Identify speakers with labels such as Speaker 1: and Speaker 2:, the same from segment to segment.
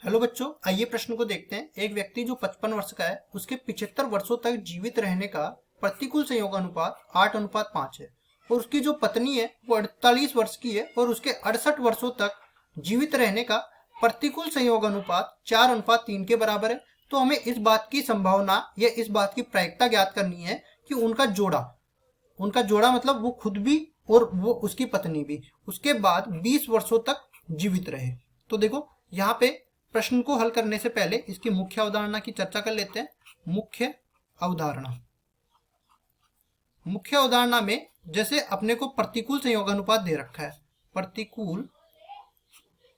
Speaker 1: Hello बच्चों, आइए प्रश्न को देखते हैं। एक व्यक्ति जो 55 वर्ष का है, उसके 75 वर्षों तक जीवित रहने का प्रतिकूल संयोगानुपात 8:5 है और उसकी जो पत्नी है वो 48 वर्ष की है और उसके 68 वर्षों तक जीवित रहने का प्रतिकूल संयोगानुपात 4:3 के बराबर है। तो हमें इस बात की संभावना या इस बात की प्रायिकता ज्ञात करनी है कि उनका जोड़ा मतलब वो खुद भी और वो उसकी पत्नी भी उसके बाद 20 वर्षों तक जीवित रहे। तो देखो यहाँ पे प्रश्न को हल करने से पहले इसकी मुख्य अवधारणा की चर्चा कर लेते हैं। मुख्य अवधारणा में जैसे अपने को प्रतिकूल संयोगानुपात दे रखा है, प्रतिकूल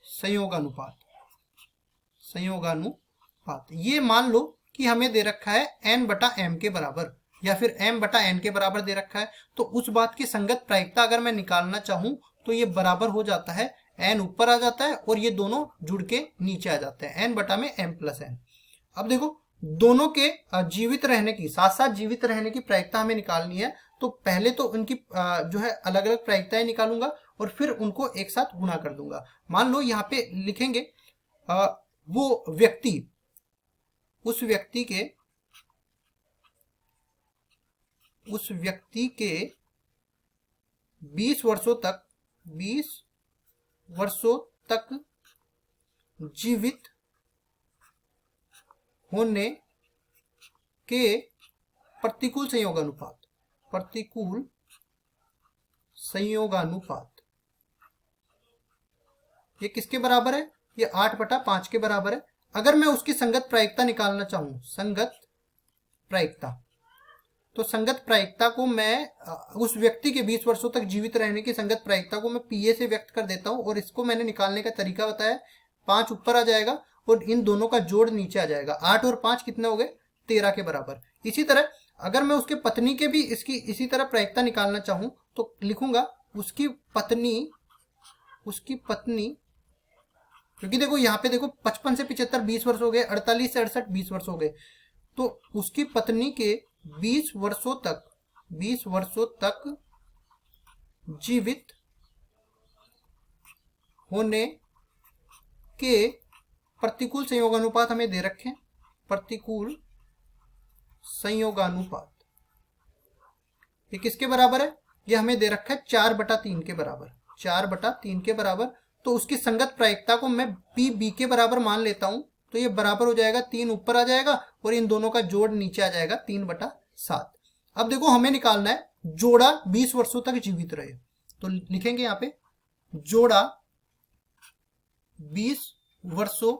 Speaker 1: संयोगानुपात ये मान लो कि हमें दे रखा है n/m के बराबर या फिर m/n के बराबर दे रखा है। तो उस बात की संगत प्रायिकता अगर मैं निकालना चाहूं तो ये बराबर हो जाता है, n ऊपर आ जाता है और ये दोनों जुड़ के नीचे आ जाते हैं, n/m+n। अब देखो दोनों के जीवित रहने की साथ साथ जीवित रहने की प्रायिकता हमें निकालनी है। तो पहले तो उनकी जो है अलग अलग प्रायिकताएं निकालूंगा और फिर उनको एक साथ गुणा कर दूंगा। मान लो यहाँ पे लिखेंगे वो व्यक्ति उस व्यक्ति के 20 वर्षों तक जीवित होने के प्रतिकूल संयोगानुपात ये किसके बराबर है? ये 8/5 के बराबर है। अगर मैं उसकी संगत प्रायिकता निकालना चाहूं, तो संगत प्रायिकता को मैं उस व्यक्ति के 20 वर्षों तक जीवित रहने की संगत प्रायिकता को मैं पीए से व्यक्त कर देता हूं और इसको मैंने निकालने का तरीका बताया। 5 ऊपर आ जाएगा और इन दोनों का जोड़ नीचे आ जाएगा। 8 और 5 कितने हो गए? 13 के बराबर। इसी तरह अगर मैं उसके पत्नी के भी इसकी इसी तरह प्रायिकता निकालना चाहूं तो लिखूंगा उसकी पत्नी, क्योंकि देखो यहाँ पे देखो 55 से 75 20 वर्ष हो गए, 48 से 68 20 वर्ष हो गए। तो उसकी पत्नी के 20 वर्षों तक जीवित होने के प्रतिकूल संयोगानुपात हमें दे रखे हैं। प्रतिकूल संयोगानुपात ये किसके बराबर है? ये हमें दे रखा है 4/3 के बराबर। 4/3 के बराबर। तो उसकी संगत प्रायिकता को मैं पी के बराबर मान लेता हूं। तो ये बराबर हो जाएगा, 3 ऊपर आ जाएगा और इन दोनों का जोड़ नीचे आ जाएगा, 3/7। अब देखो हमें निकालना है जोड़ा 20 वर्षों तक जीवित रहे। तो लिखेंगे यहाँ पे जोड़ा 20 वर्षों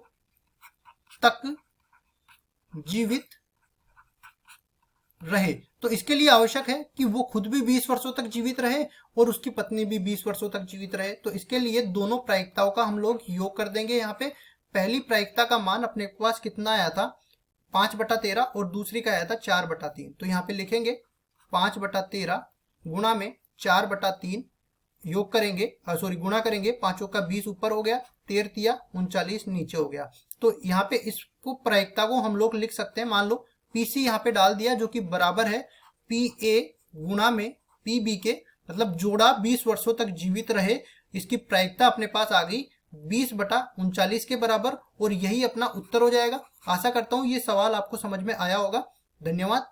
Speaker 1: तक जीवित रहे। तो इसके लिए आवश्यक है कि वो खुद भी 20 वर्षों तक जीवित रहे और उसकी पत्नी भी 20 वर्षों तक जीवित रहे। तो इसके लिए दोनों प्रायिकताओं का हम लोग योग कर देंगे। यहाँ पे पहली प्रायिकता का मान अपने पास कितना आया था? 5/13 और दूसरी का आया था 4/3। तो यहाँ पे लिखेंगे 5/13 गुणा में 4/3 योग करेंगे, गुणा करेंगे। 5 का 20 ऊपर हो गया, 13 39 नीचे हो गया। तो यहाँ पे इसको प्रायिकता को हम लोग लिख सकते हैं, मान लो पीसी यहाँ पे डाल दिया जो कि बराबर है पीए गुणा में पीबी के, मतलब जोड़ा 20 वर्षों तक जीवित रहे। इसकी प्रायिकता अपने पास आ गई 20/39 के बराबर और यही अपना उत्तर हो जाएगा। आशा करता हूं ये सवाल आपको समझ में आया होगा। धन्यवाद।